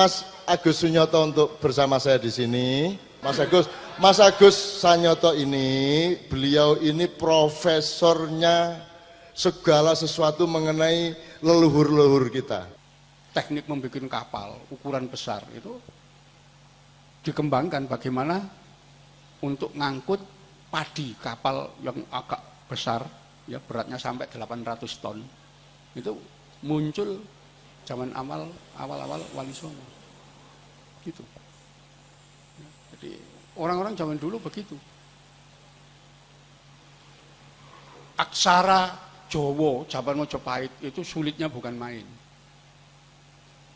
Mas Agus Sunyoto untuk bersama saya di sini. Mas Agus Sanyoto ini, beliau ini profesornya segala sesuatu mengenai leluhur-leluhur kita. Teknik membuat kapal ukuran besar itu dikembangkan bagaimana untuk ngangkut padi kapal yang agak besar, ya beratnya sampai 800 ton. Itu muncul zaman awal-awal Wali Songo. Gitu. Jadi orang-orang zaman dulu begitu. Aksara Jawa zaman Majapahit itu sulitnya bukan main.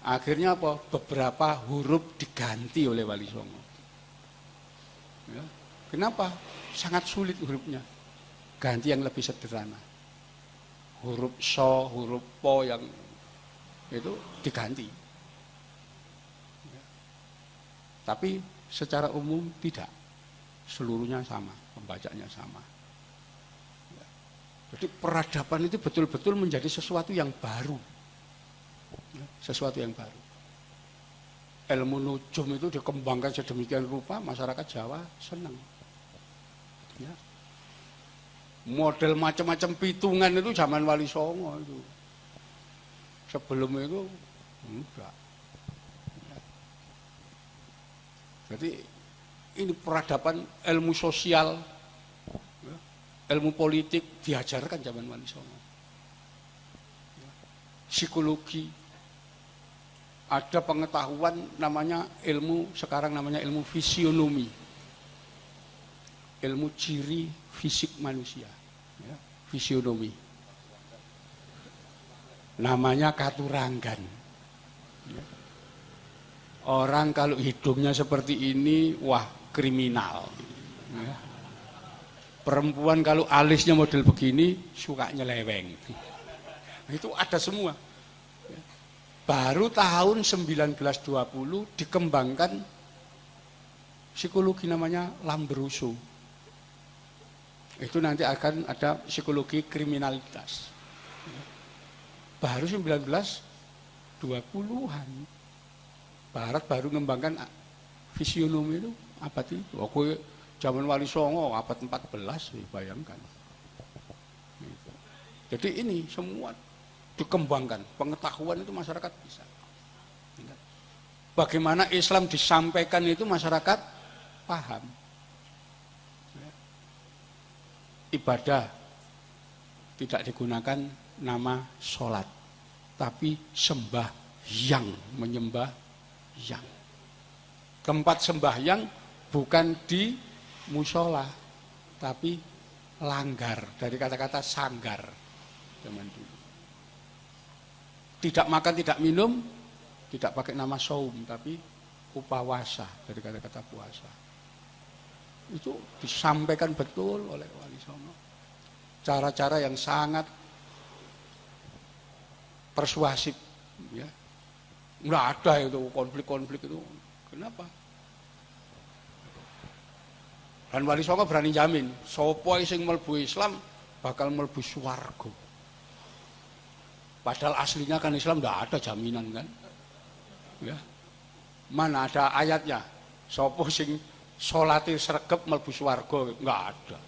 Akhirnya apa? Beberapa huruf diganti oleh Wali Songo. Ya. Kenapa? Sangat sulit hurufnya. Ganti yang lebih sederhana. Huruf so, huruf po yang itu diganti. Ya. Tapi secara umum tidak. Seluruhnya sama, pembacanya sama. Ya. Jadi peradaban itu betul-betul menjadi sesuatu yang baru. Sesuatu yang baru. Ilmu nujum itu dikembangkan sedemikian rupa, masyarakat Jawa senang. Ya. Model macam-macam pitungan itu zaman Wali Songo itu. Sebelum itu enggak. Ya. Jadi ini peradaban ilmu sosial, ya, ilmu politik diajarkan zaman Wali Songo. Ya. Psikologi. Ada pengetahuan namanya ilmu, sekarang namanya ilmu fisionomi. Ilmu ciri fisik manusia. Ya, fisionomi. Namanya katuranggan. Ya. Orang kalau hidungnya seperti ini, wah kriminal. Ya. Perempuan kalau alisnya model begini, suka nyeleweng. Itu ada semua. Baru tahun 1920 dikembangkan psikologi namanya Lambruso. Itu nanti akan ada psikologi kriminalitas. Baru 1920-an. Barat baru mengembangkan fisionomi itu abad itu. Oke, zaman Wali Songo abad 14, bayangkan. Jadi ini semua dikembangkan, pengetahuan itu masyarakat bisa. Bagaimana Islam disampaikan itu masyarakat paham. Ibadah tidak digunakan nama sholat, tapi sembahyang, menyembah yang. Tempat sembahyang bukan di musola, tapi langgar, dari kata-kata sanggar zaman dulu. Tidak makan, tidak minum, tidak pakai nama saum, tapi upawasa, dari kata-kata puasa. Itu disampaikan betul oleh Wali Songo. Cara-cara yang sangat persuasif. Ya. Nggak ada itu konflik-konflik itu. Kenapa? Dan Wali Songo berani jamin, sapa sing mlebu Islam bakal mlebu swarga. Padahal aslinya kan Islam tidak ada jaminan kan, ya. Mana ada ayatnya, sopo sing sholati sregep mlebu swarga, nggak ada.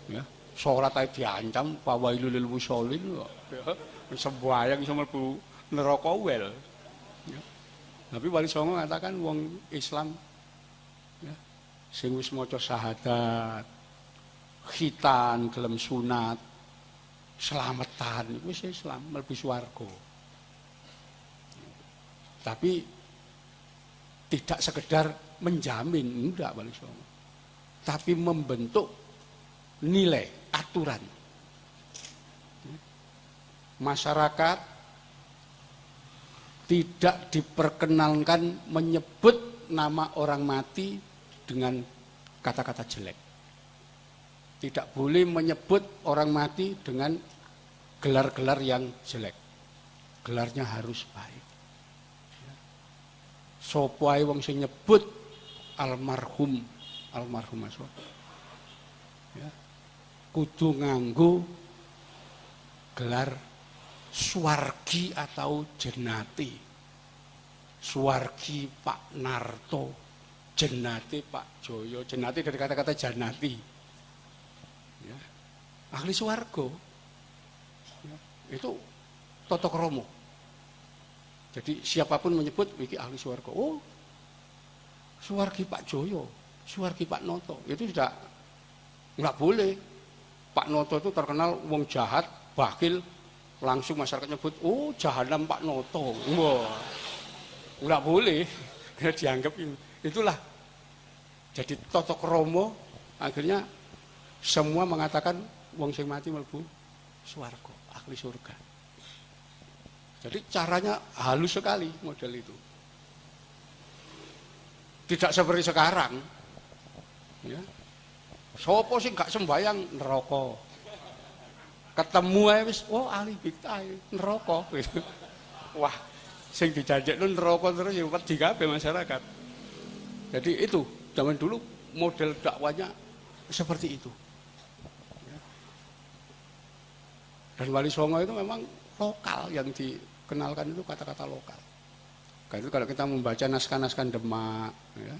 Ya. Sholat aja diancam, fawailul lil musholin, ya. Sembahyang iso mlebu neraka wel. Ya. Tapi Wali Songo mengatakan wong Islam, ya, sing wis maca syahadat, khitan, gelem sunat, selamatan, itu Islam, mlebu swarga. Tapi tidak sekedar menjamin, enggak Wali Songo. Tapi membentuk nilai, aturan. Masyarakat tidak diperkenankan menyebut nama orang mati dengan kata-kata jelek. Tidak boleh menyebut orang mati dengan gelar-gelar yang jelek. Gelarnya harus baik. Sopo ae wong sing nyebut almarhum aswa. Ya. Kudu nganggo gelar swargi atau jenati. Suwargi Pak Narto, jenate Pak Joyo. Jenate dari kata-kata janati. Ya. Ahli swarga. Ya. Itu Toto Kromo. Jadi siapapun menyebut iki ahli swarga. Oh, Suwargi Pak Joyo, Suwargi Pak Noto. Itu tidak nggak boleh. Pak Noto itu terkenal wong jahat, bakil, langsung masyarakat nyebut, oh jahanam Pak Noto. Wah, nggak boleh. Dianggap itulah. Jadi Toto Kromo akhirnya semua mengatakan wong sing mati mlebu swarga, ahli surga. Jadi caranya halus sekali model itu. Tidak seperti sekarang. Ya. Sopo sih gak sembayang neraka. Ketemu ae wis oh ahli bid'ah neraka gitu. Wah, sing dijajekno neraka terus ya wedi kabeh masyarakat. Jadi itu zaman dulu model dakwanya seperti itu. Ya. Dan Wali Songo itu memang lokal yang dikenalkan itu kata-kata lokal. Karena itu kalau kita membaca naskah-naskah Demak, ya,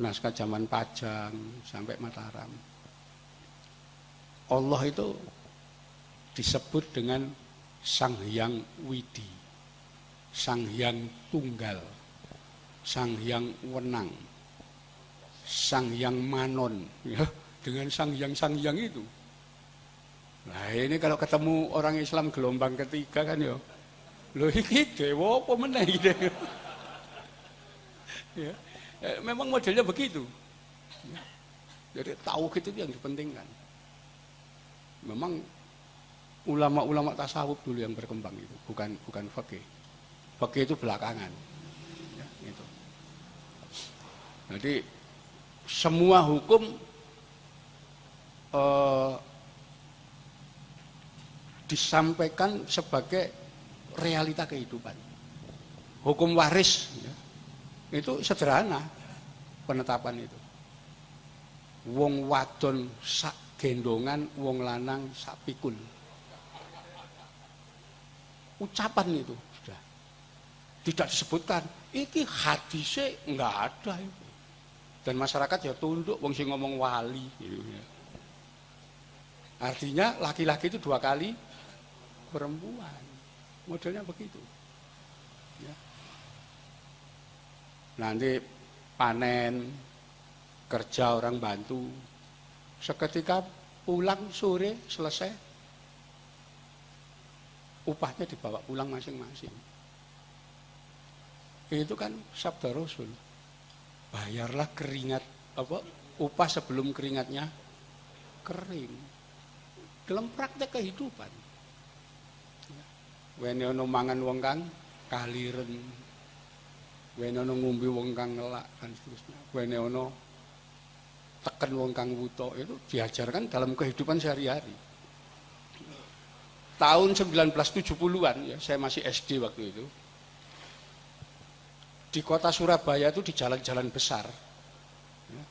naskah zaman Pajang sampai Mataram, Allah itu disebut dengan Sang Hyang Widi, Sang Hyang Tunggal, Sang Hyang Wenang, Sang Hyang Manon, ya, dengan Sang Hyang itu. Nah ini kalau ketemu orang Islam gelombang ketiga kan ya, lho iki dewa apa meneh iki. Ya. Memang modelnya begitu. Ya. Jadi tauhid itu yang dipentingkan. Memang ulama-ulama tasawuf dulu yang berkembang itu, bukan fikih. Fikih itu belakangan. Ya, itu. Jadi semua hukum disampaikan sebagai realita kehidupan. Hukum waris ya, itu sederhana penetapan itu. Wong wadon sak gendongan, wong lanang sak pikul. Ucapan itu sudah tidak disebutkan. Iki hadisnya enggak ada itu. Dan masyarakat ya tunduk wong sing ngomong wali gitu ya. Artinya laki-laki itu 2 kali perempuan. Modelnya begitu. Ya. Nanti panen, kerja orang bantu, seketika pulang sore selesai, upahnya dibawa pulang masing-masing. Itu kan sabda Rasul. Bayarlah keringat upah sebelum keringatnya kering. Dalam praktek kehidupan. Wene ana mangan wong kang kaliren. Wene ana ngombe wong kang ngelak dan seterusnya. Wene ana teken wong kang wuta, itu diajarkan dalam kehidupan sehari-hari. Tahun 1970-an ya, saya masih SD waktu itu. Di kota Surabaya itu di jalan-jalan besar. Ya,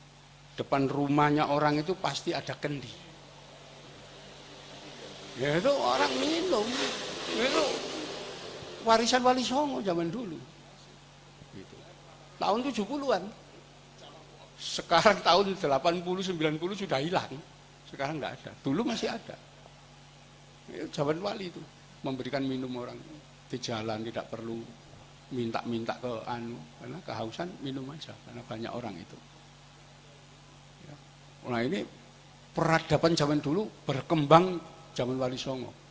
depan rumahnya orang itu pasti ada kendi. Ya itu orang minum. Itu warisan Wali Songo zaman dulu. Gitu. Tahun 70-an. Sekarang tahun 80-90 sudah hilang. Sekarang enggak ada. Dulu masih ada. Itu zaman Wali itu. Memberikan minum orang di jalan, tidak perlu minta-minta ke karena kehausan minum aja. Karena banyak orang itu. Ya. Nah ini peradaban zaman dulu berkembang zaman Wali Songo.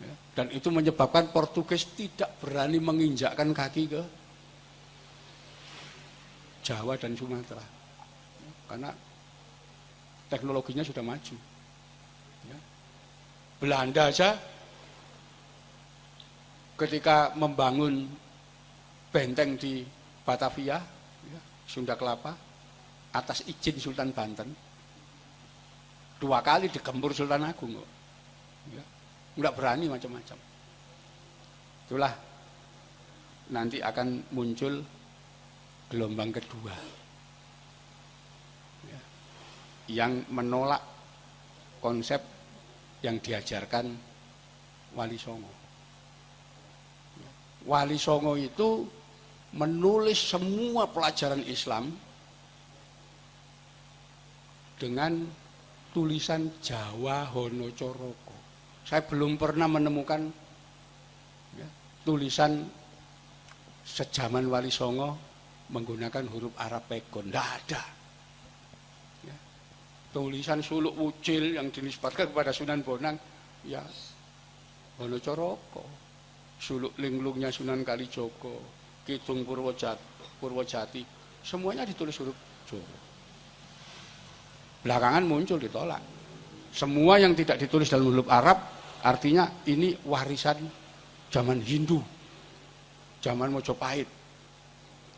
Ya, dan itu menyebabkan Portugis tidak berani menginjakkan kaki ke Jawa dan Sumatera. Ya, karena teknologinya sudah maju. Ya. Belanda aja ketika membangun benteng di Batavia, ya, Sunda Kelapa, atas izin Sultan Banten, 2 kali digempur Sultan Agung kok. Ya. Enggak berani macam-macam. Itulah nanti akan muncul gelombang kedua ya, yang menolak konsep yang diajarkan Wali Songo. Wali Songo itu menulis semua pelajaran Islam dengan tulisan Jawa Hanacaraka. Saya belum pernah menemukan ya, tulisan sejaman Wali Songo menggunakan huruf Arab pegon. Tidak ada. Ya. Tulisan suluk wucil yang dinisbatkan kepada Sunan Bonang, ya Hanacaraka. Suluk linglungnya Sunan Kalijaga, Kidung Purwojati, semuanya ditulis huruf Jawa. Belakangan muncul ditolak. Semua yang tidak ditulis dalam huruf Arab, artinya ini warisan zaman Hindu, zaman Mojopahit.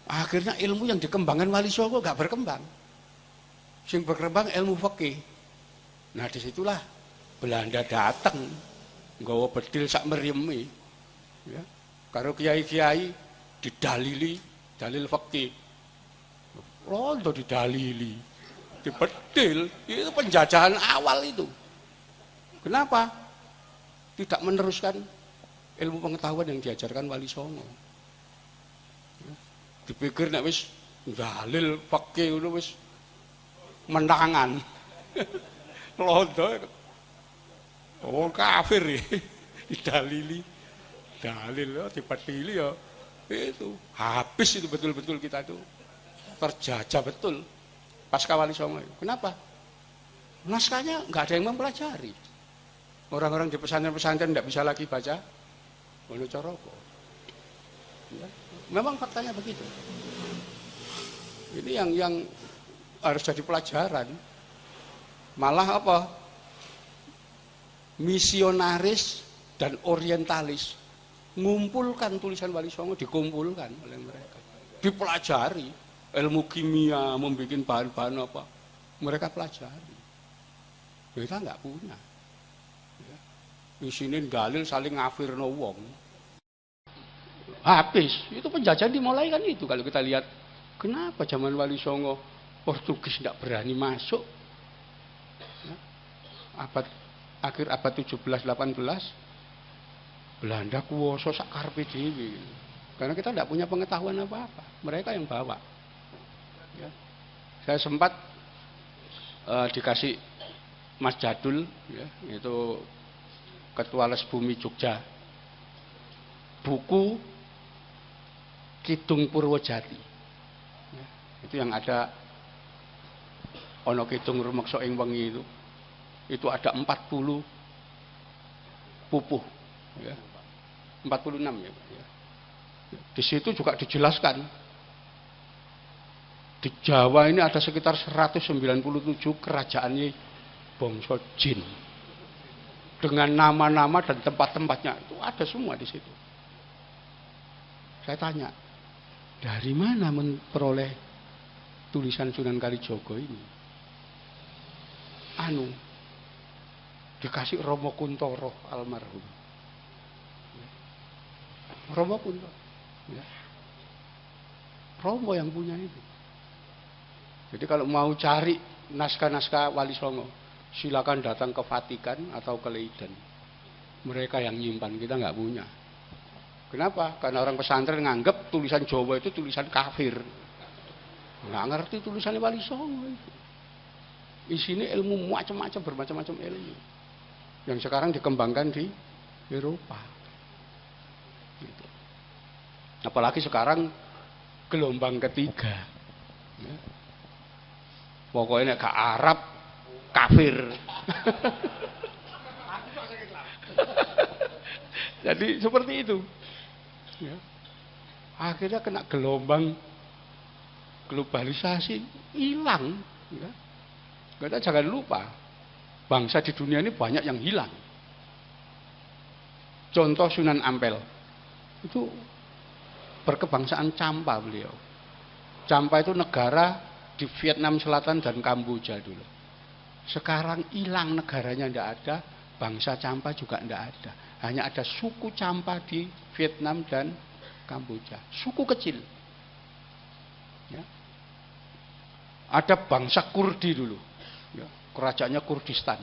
Akhirnya ilmu yang dikembangkan Wali Songo gak berkembang. Sing berkembang ilmu fikih. Nah disitulah Belanda datang, nggawa bedil sak meriemi, ya. Karo kiai-kiai didalili, dalil fikih. Rondo didalili. Dibedil, itu penjajahan awal itu. Kenapa? Tidak meneruskan ilmu pengetahuan yang diajarkan Wali Songo. Dipikir nek wis dalil fikih ngono wis menangan. Londo. Oh kafir ya. Didalili. Dalil ya dipedili ya. Itu habis itu betul-betul kita itu terjajah betul. Pasca Wali Songo. Kenapa? Naskahnya nggak ada yang mempelajari. Orang-orang di pesantren-pesantren tidak bisa lagi baca Hanacaraka. Ya. Memang faktanya begitu. Ini yang harus jadi pelajaran. Malah apa? Misionaris dan orientalis ngumpulkan tulisan Wali Songo, dikumpulkan oleh mereka, dipelajari. Ilmu kimia, membuat bahan-bahan apa, mereka pelajari. Kita nggak punya. Ya. Di sini dalil saling ngafirno wong. Habis, itu penjajahan dimulai kan itu. Kalau kita lihat, kenapa zaman Wali Songo Portugis tidak berani masuk? Ya. Akhir abad 17-18, Belanda kuwoso sak karepe dhewe. Karena kita tidak punya pengetahuan apa-apa. Mereka yang bawa. Ya. Saya sempat dikasih Mas Jadul, ya, itu Ketua Les Bumi Jogja, buku Kidung Purwojati. Ya, itu yang ada ono kidung rumeksa ing wengi itu ada 40 pupuh, ya. 46 ya, ya. Di situ juga dijelaskan. Di Jawa ini ada sekitar 197 kerajaannya bangsa jin. Dengan nama-nama dan tempat-tempatnya. Itu ada semua di situ. Saya tanya, dari mana memperoleh tulisan Sunan Kalijaga ini? Dikasih Romo Kuntoro almarhum. Romo Kuntoro. Ya. Romo yang punya itu. Jadi kalau mau cari naskah-naskah Wali Songo, silakan datang ke Vatikan atau ke Leiden. Mereka yang nyimpan, kita nggak punya. Kenapa? Karena orang pesantren nganggep tulisan Jawa itu tulisan kafir. Nggak ngerti tulisannya Wali Songo itu. Isinya ilmu macam-macam, bermacam-macam ilmu. Yang sekarang dikembangkan di Eropa. Gitu. Apalagi sekarang gelombang ketiga. Ya. Pokoknya gak Arab, kafir. Jadi seperti itu. Ya. Akhirnya kena gelombang globalisasi, hilang. Ya. Kita jangan lupa, bangsa di dunia ini banyak yang hilang. Contoh Sunan Ampel, itu berkebangsaan Champa beliau. Champa itu negara di Vietnam Selatan dan Kamboja dulu. Sekarang hilang, negaranya tidak ada, bangsa Champa juga tidak ada. Hanya ada suku Champa di Vietnam dan Kamboja. Suku kecil. Ya. Ada bangsa Kurdi dulu. Ya. Kerajaannya Kurdistan.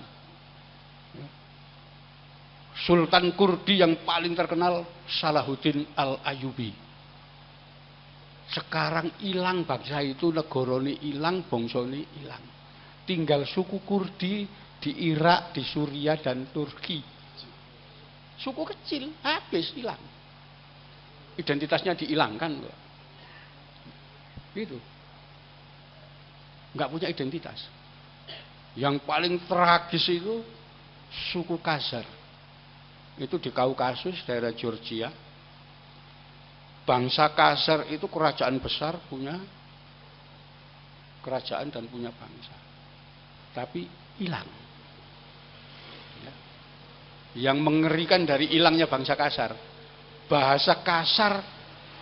Ya. Sultan Kurdi yang paling terkenal Salahuddin Al-Ayyubi. Sekarang hilang bangsa itu, negarane hilang, bangsane hilang. Tinggal suku Kurdi di Irak, di Suriah dan Turki. Suku kecil, habis hilang. Identitasnya dihilangkan loh. Gitu. Nggak punya identitas. Yang paling tragis itu suku Khazar. Itu di Kaukasus, daerah Georgia. Bangsa Khazar itu kerajaan besar, punya kerajaan dan punya bangsa. Tapi hilang. Ya. Yang mengerikan dari hilangnya bangsa Khazar, bahasa Khazar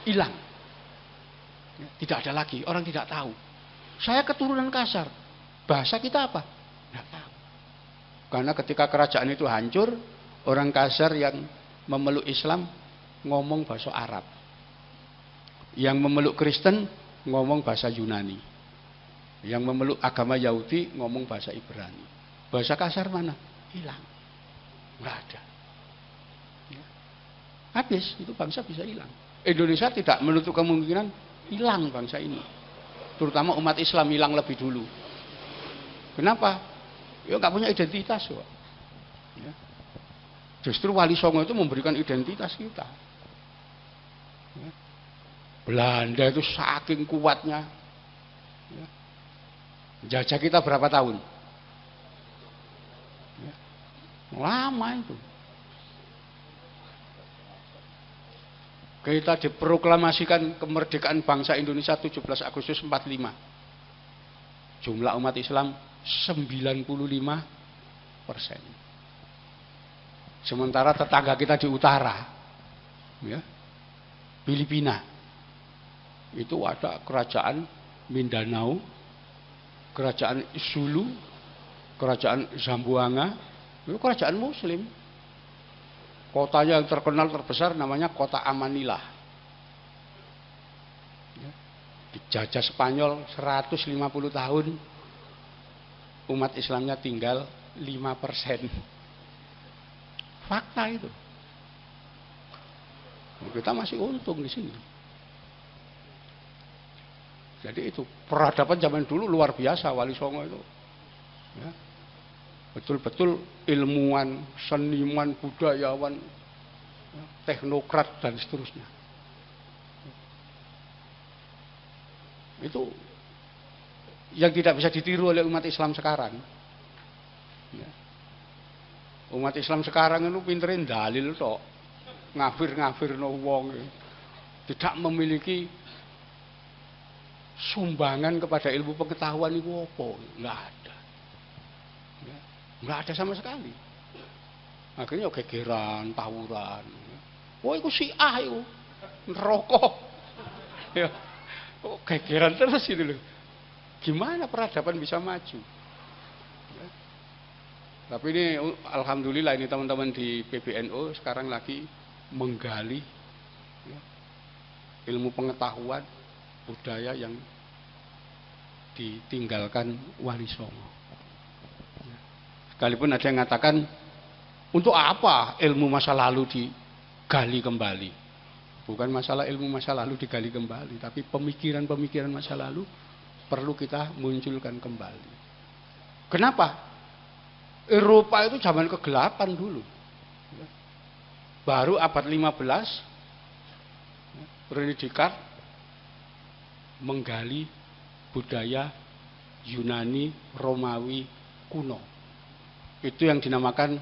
hilang. Ya, tidak ada lagi, orang tidak tahu. Saya keturunan Khazar. Bahasa kita apa? Tidak tahu. Karena ketika kerajaan itu hancur, orang Khazar yang memeluk Islam ngomong bahasa Arab. Yang memeluk Kristen ngomong bahasa Yunani. Yang memeluk agama Yahudi ngomong bahasa Ibrani. Bahasa Khazar mana? Hilang. Enggak ada. Ya. Habis, itu bangsa bisa hilang. Indonesia tidak menutup kemungkinan hilang bangsa ini. Terutama umat Islam hilang lebih dulu. Kenapa? Ya nggak punya identitas kok. Ya. Justru Wali Songo itu memberikan identitas kita. Ya. Belanda itu saking kuatnya. Ya. Jajah kita berapa tahun? Ya. Lama itu. Kita diproklamasikan kemerdekaan bangsa Indonesia 17 Agustus 45. Jumlah umat Islam 95%. Sementara tetangga kita di utara, ya, Filipina, itu ada kerajaan Mindanao, kerajaan Sulu, kerajaan Zamboanga, itu kerajaan Muslim. Kotanya yang terkenal terbesar namanya kota Amanillah. Ya. Dijajah Spanyol 150 tahun, umat Islamnya tinggal 5%. Fakta itu. Kita masih untung di sini. Jadi itu peradaban zaman dulu luar biasa Wali Songo itu. Ya. Betul-betul ilmuwan, seniman, budayawan, ya, teknokrat dan seterusnya. Itu yang tidak bisa ditiru oleh umat Islam sekarang. Ya. Umat Islam sekarang itu pinterin dalil tok, ngafir no wong, tidak memiliki sumbangan kepada ilmu pengetahuan itu apa? Enggak ada. Ya. Enggak ada sama sekali. Akhirnya gegeran, tawuran. Wah, itu Syiah itu, neraka. Ya. Oh, gegeran terus itu loh. Gimana peradaban bisa maju? Ya. Tapi ini alhamdulillah ini teman-teman di PBNU sekarang lagi menggali, ya, ilmu pengetahuan budaya yang ditinggalkan Wali Songo. Ya. Sekalipun ada yang mengatakan, untuk apa ilmu masa lalu digali kembali? Bukan masalah ilmu masa lalu digali kembali, tapi pemikiran-pemikiran masa lalu perlu kita munculkan kembali. Kenapa? Eropa itu zaman kegelapan dulu. Baru abad 15, René Descartes menggali budaya Yunani, Romawi kuno. Itu yang dinamakan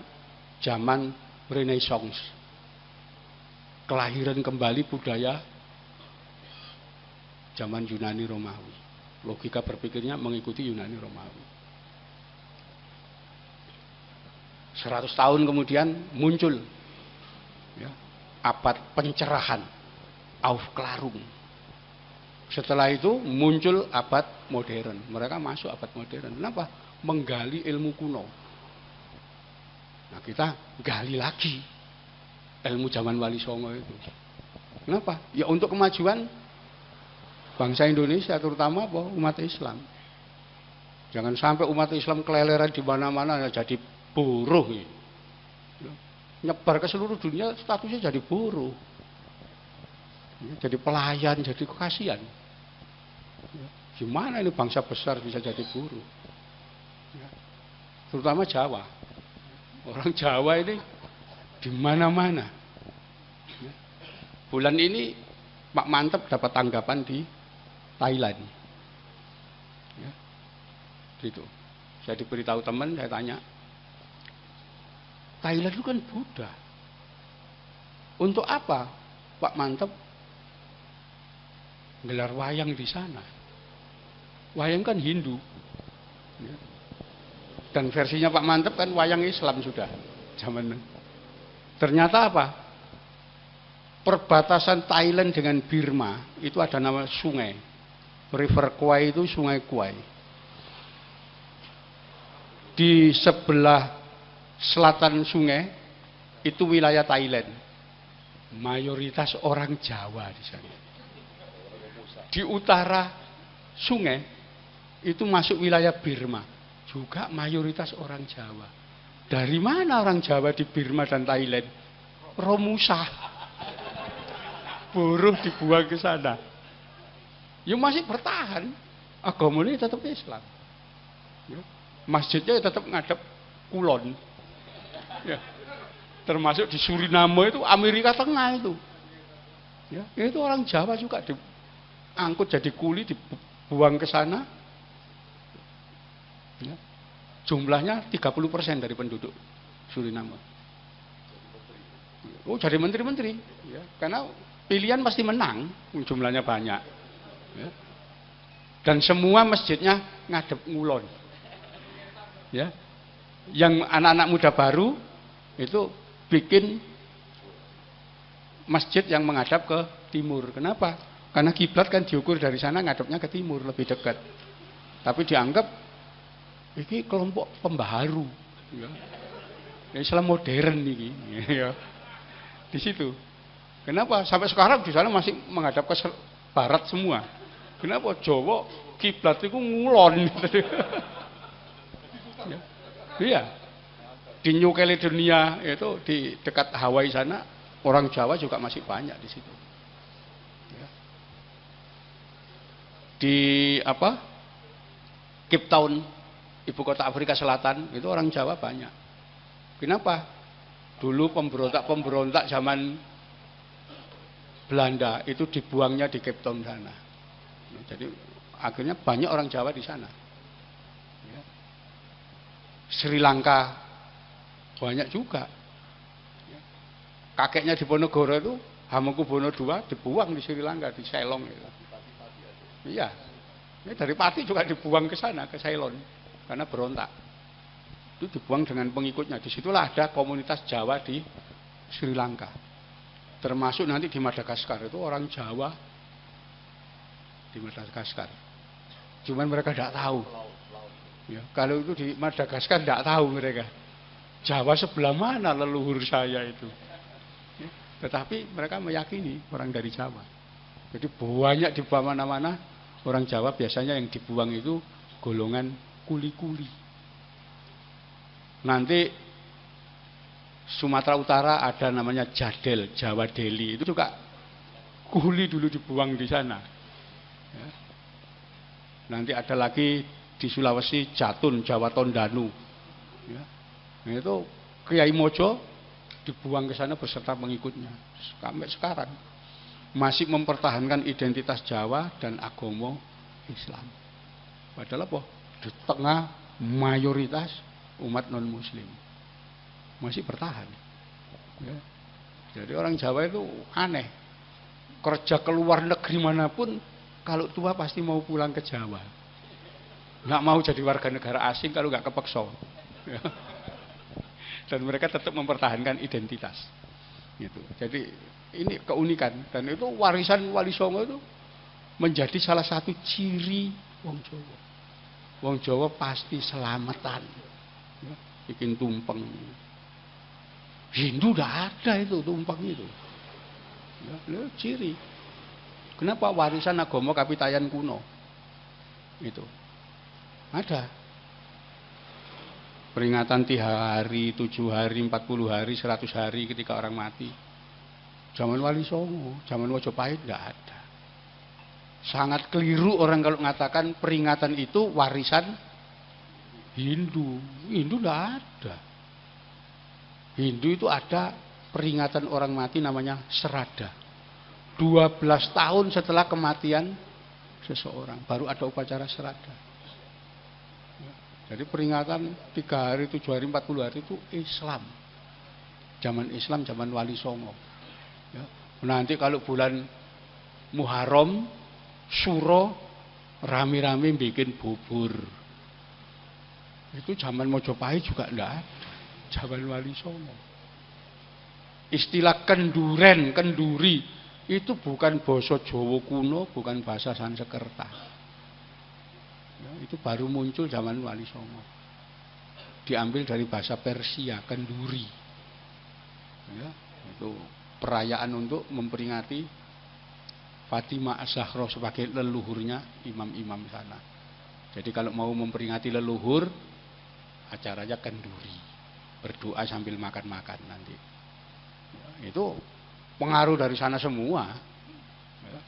zaman Renaissance. Kelahiran kembali budaya zaman Yunani, Romawi. Logika berpikirnya mengikuti Yunani, Romawi. 100 tahun kemudian muncul, ya, abad pencerahan, Aufklärung. Setelah itu muncul abad modern. Mereka masuk abad modern. Kenapa? Menggali ilmu kuno. Nah, kita gali lagi ilmu zaman Wali Songo itu. Kenapa? Ya untuk kemajuan bangsa Indonesia, terutama apa? Umat Islam. Jangan sampai umat Islam keleleran di mana-mana jadi buruh. Nyebar ke seluruh dunia statusnya jadi buruh. Jadi pelayan, jadi kasihan. Gimana ini bangsa besar bisa jadi buruh? Terutama Jawa. Orang Jawa ini di mana-mana. Bulan ini Pak Mantep dapat tanggapan di Thailand. Ya, gitu. Saya diberitahu teman, saya tanya, Thailand itu kan Buddha. Untuk apa Pak Mantep gelar wayang di sana? Wayang kan Hindu. Ya. Dan versinya Pak Mantep kan wayang Islam sudah. Zaman. Ternyata apa? Perbatasan Thailand dengan Burma itu ada nama sungai. River Kwai itu sungai Kwai. Di sebelah selatan sungai itu wilayah Thailand. Mayoritas orang Jawa di sana. Di utara sungai itu masuk wilayah Burma. Juga mayoritas orang Jawa. Dari mana orang Jawa di Burma dan Thailand? Romusa. Buruh dibuang ke sana. Ya masih bertahan. Agamanya tetap Islam. Ya. Masjidnya tetap ngadep kulon. Ya. Termasuk di Suriname itu Amerika Tengah itu. Ya. Itu orang Jawa juga diangkut jadi kuli, dibuang ke sana. Ya. Jumlahnya 30% dari penduduk Suriname. Oh, jadi menteri-menteri. Ya. Karena pilihan pasti menang, jumlahnya banyak. Ya. Dan semua masjidnya ngadep ngulon. Ya. Yang anak-anak muda baru itu bikin masjid yang menghadap ke timur. Kenapa? Karena kiblat kan diukur dari sana ngadepnya ke timur, lebih dekat. Tapi dianggap ini kelompok pembaharu, ya. Islam modern ini, ya. Di situ. Kenapa? Sampai sekarang di sana masih menghadap ke barat semua. Kenapa? Jawa kiblat itu ngulon. Ya. Iya. Di New Caledonia itu di dekat Hawaii sana orang Jawa juga masih banyak di situ. Ya. Di apa? Cape Town, ibu kota Afrika Selatan, itu orang Jawa banyak. Kenapa? Dulu pemberontak zaman Belanda itu dibuangnya di Cape Town sana. Jadi akhirnya banyak orang Jawa di sana. Ya. Sri Lanka banyak juga. Ya. Kakeknya di Ponorogo itu Hamengkubuwono II dibuang di Sri Lanka, di Ceylon. Gitu. Iya. Ini dari Pati juga dibuang ke sana, ke Ceylon. Karena berontak. Itu dibuang dengan pengikutnya. Disitulah ada komunitas Jawa di Sri Lanka. Termasuk nanti di Madagaskar itu orang Jawa di Madagaskar. Cuman mereka tidak tahu. Ya, kalau itu di Madagaskar tidak tahu mereka. Jawa sebelah mana leluhur saya itu. Ya, tetapi mereka meyakini orang dari Jawa. Jadi banyak di mana-mana orang Jawa biasanya yang dibuang itu golongan kuli-kuli. Nanti Sumatera Utara ada namanya Jadel, Jawa Deli. Itu juga kuli dulu dibuang di sana. Ya. Nanti ada lagi di Sulawesi Jatun, Jawa Tondanu. Ya. Nah, itu Kiai Mojo dibuang ke sana beserta pengikutnya. Sampai sekarang masih mempertahankan identitas Jawa dan agama Islam. Padahal apa? Di tengah mayoritas umat non-muslim masih bertahan. Ya. Jadi orang Jawa itu aneh. Kerja ke luar negeri manapun, kalau tua pasti mau pulang ke Jawa. Nggak mau jadi warga negara asing kalau nggak kepeksa. Ya. Dan mereka tetap mempertahankan identitas. Gitu. Jadi ini keunikan, dan itu warisan Wali Songo itu menjadi salah satu ciri wong Jawa. Wong Jawa pasti selamatan. Ya. Bikin tumpeng. Hindu tidak ada itu tumpeng itu. Ya, itu ciri. Kenapa? Warisan agama Kapitayan kuno. Itu. Ada. Peringatan 3 hari, 7 hari, 40 hari, 100 hari ketika orang mati. Zaman Wali Songo, zaman Mojopahit enggak ada. Sangat keliru orang kalau mengatakan peringatan itu warisan Hindu. Hindu enggak ada. Hindu itu ada peringatan orang mati namanya Serada. 12 tahun setelah kematian seseorang baru ada upacara Serada. Jadi peringatan 3 hari, 7 hari, 40 hari itu Islam. Zaman Islam, zaman Wali Songo. Ya. Nanti kalau bulan Muharram, Suro, rame-rame bikin bubur. Itu zaman Mojopahit juga enggak ada. Zaman Wali Songo. Istilah kenduren, kenduri itu bukan basa Jawa kuno, bukan bahasa Sanskerta. Ya, itu baru muncul zaman Wali Songo. Diambil dari bahasa Persia, kenduri. Ya, itu perayaan untuk memperingati Fatimah Az-Zahra sebagai leluhurnya imam-imam sana. Jadi kalau mau memperingati leluhur, acaranya kenduri. Berdoa sambil makan-makan nanti. Ya, itu pengaruh dari sana semua. Ya.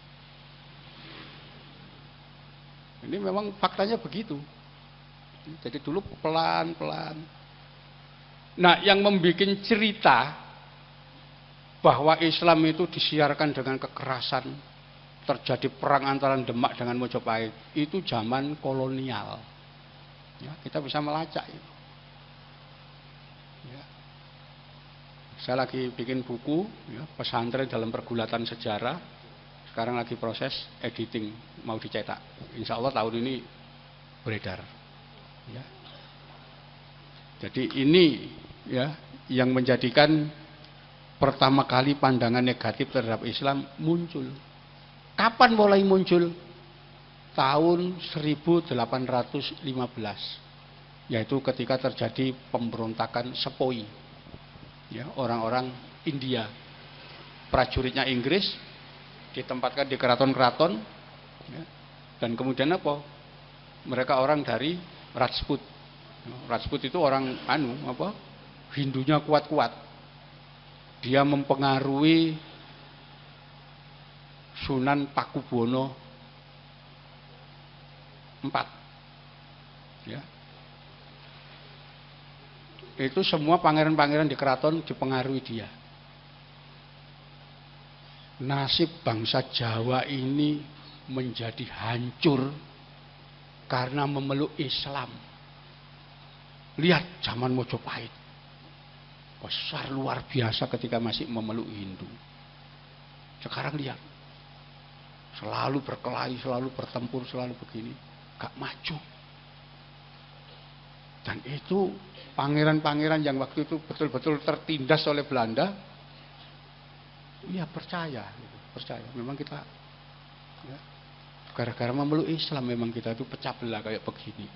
Ini memang faktanya begitu. Jadi dulu pelan-pelan. Nah, yang membuat cerita bahwa Islam itu disiarkan dengan kekerasan, terjadi perang antara Demak dengan Mojopahit, itu zaman kolonial. Ya, kita bisa melacak itu. Ya. Saya lagi bikin buku, ya, pesantren dalam pergulatan sejarah. Sekarang lagi proses editing, mau dicetak. Insya Allah tahun ini beredar. Ya. Jadi ini ya yang menjadikan pertama kali pandangan negatif terhadap Islam muncul. Kapan mulai muncul? Tahun 1815. Yaitu ketika terjadi pemberontakan Sepoi. Ya, orang-orang India. Prajuritnya Inggris ditempatkan di keraton-keraton. Ya, dan kemudian apa? Mereka orang dari Rajput. Rajput itu orang Hindunya kuat-kuat. Dia mempengaruhi Sunan Pakubuwono IV. Ya. Itu semua pangeran-pangeran di keraton dipengaruhi dia. Nasib bangsa Jawa ini menjadi hancur karena memeluk Islam. Lihat zaman Mojopahit. Besar luar biasa ketika masih memeluk Hindu. Sekarang lihat. Selalu berkelahi, selalu bertempur, selalu begini. Gak maju. Dan itu pangeran-pangeran yang waktu itu betul-betul tertindas oleh Belanda. Ya percaya. Memang kita ya, gara-gara memeluk Islam memang kita itu pecah belah kayak begini.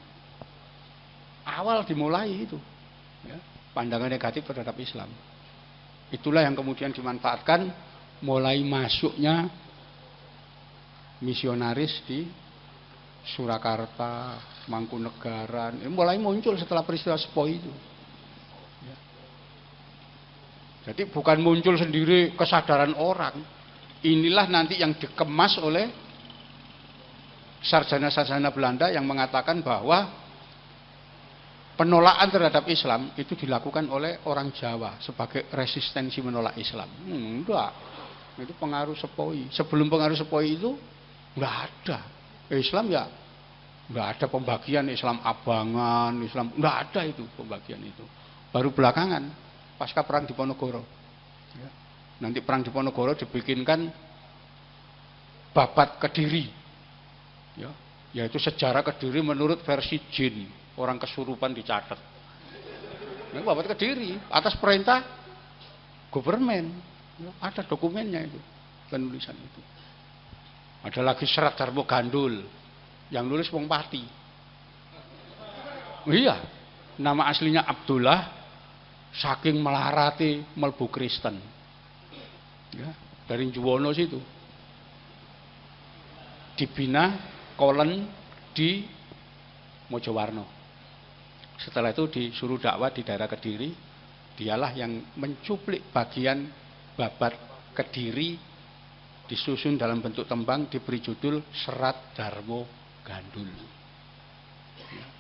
Awal dimulai itu. Ya, pandangan negatif terhadap Islam. Itulah yang kemudian dimanfaatkan mulai masuknya misionaris di Surakarta, Mangkunegaran. Ini mulai muncul setelah peristiwa Sepoi itu. Ya. Jadi bukan muncul sendiri kesadaran orang. Inilah nanti yang dikemas oleh sarjana-sarjana Belanda yang mengatakan bahwa penolakan terhadap Islam itu dilakukan oleh orang Jawa sebagai resistensi menolak Islam. Enggak. Itu pengaruh Sepoi. Sebelum pengaruh Sepoi itu enggak ada. Islam ya enggak ada pembagian Islam abangan, Islam enggak ada itu pembagian itu. Baru belakangan pasca perang Diponegoro. Ya. Nanti perang Diponegoro dibikinkan babat Kediri. Ya, yaitu sejarah Kediri menurut versi Jin. Orang kesurupan dicatat. Ini babat Kediri atas perintah government. Ya, ada dokumennya itu, penulisan itu. Ada lagi Serat Darmo Gandul yang nulis wong Pati. Iya, nama aslinya Abdullah, saking melarati melbu Kristen. Ya, dari Juwono situ. Dibina Kolen di Mojowarno. Setelah itu disuruh dakwah di daerah Kediri, dialah yang mencuplik bagian babat Kediri disusun dalam bentuk tembang, diberi judul Serat Darmo Gandul.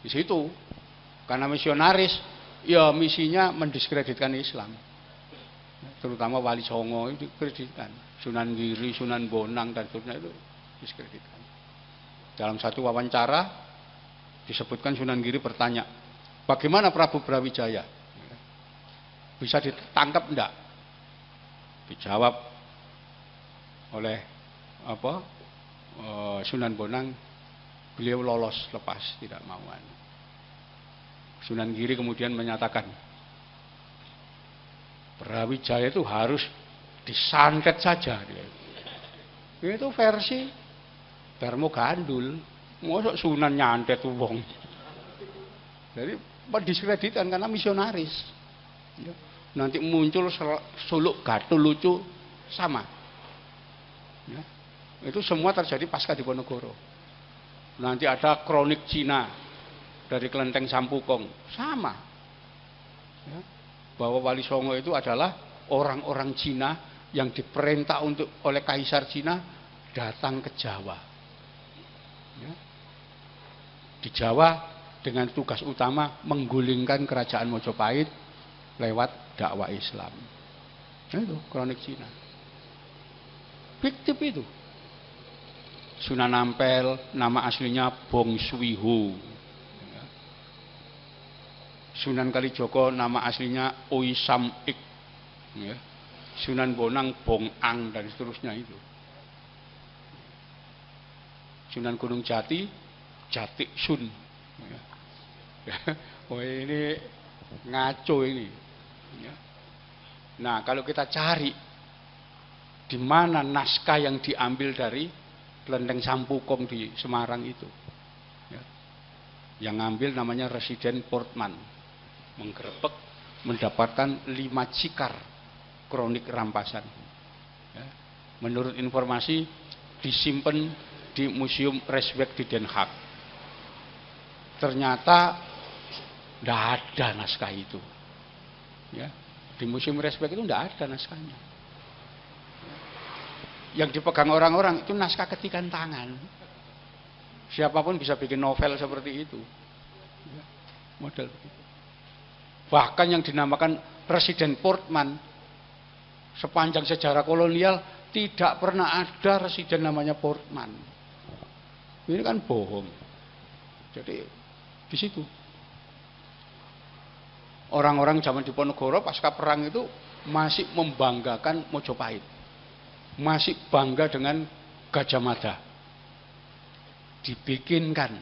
Di situ karena misionaris, ya misinya mendiskreditkan Islam. Terutama Wali Songo itu diskreditkan. Sunan Giri, Sunan Bonang dan seterusnya itu diskreditkan. Dalam satu wawancara disebutkan Sunan Giri bertanya, bagaimana Prabu Brawijaya? Bisa ditangkap enggak? Dijawab oleh Sunan Bonang, beliau lolos lepas, tidak mauan. Sunan Giri kemudian menyatakan, Brawijaya itu harus disantet saja. Itu versi Darmo Gandul. Mosok Sunan nyantet wong. Jadi mendiskreditkan karena misionaris. Nanti muncul suluk gatul lucu sama. Ya. Itu semua terjadi pasca Diponegoro. Nanti ada kronik Cina dari Kelenteng Sampukong, sama. Ya. Bahwa Wali Songo itu adalah orang-orang Cina yang diperintah oleh Kaisar Cina datang ke Jawa. Ya. Di Jawa dengan tugas utama menggulingkan kerajaan Mojopahit lewat dakwah Islam. Nah, itu kronik Cina. Fiktif itu. Sunan Ampel nama aslinya Bong Suiho. Ya. Sunan Kalijogo nama aslinya Oi Sam Ik. Ya. Sunan Bonang Bong Ang dan seterusnya itu. Sunan Gunung Jati Jati Sun. Ya. Oh ini ngaco ini. Ya. Nah kalau kita cari di mana naskah yang diambil dari Kelenteng Sampukong di Semarang itu, ya. Yang ngambil namanya Residen Portman, menggerebek mendapatkan 5 cikar kronik rampasan. Ya. Menurut informasi disimpan di Museum Rijkswerk di Den Haag. Ternyata tidak ada naskah itu. Ya, di Museum Rijkswerk itu tidak ada naskahnya. Yang dipegang orang-orang itu naskah ketikan tangan. Siapapun bisa bikin novel seperti itu. Ya, model begitu. Bahkan yang dinamakan Residen Portman, sepanjang sejarah kolonial tidak pernah ada residen namanya Portman. Ini kan bohong. Jadi di situ orang-orang zaman Diponegoro pasca perang itu masih membanggakan Mojopahit, masih bangga dengan Gajah Mada. Dibikinkan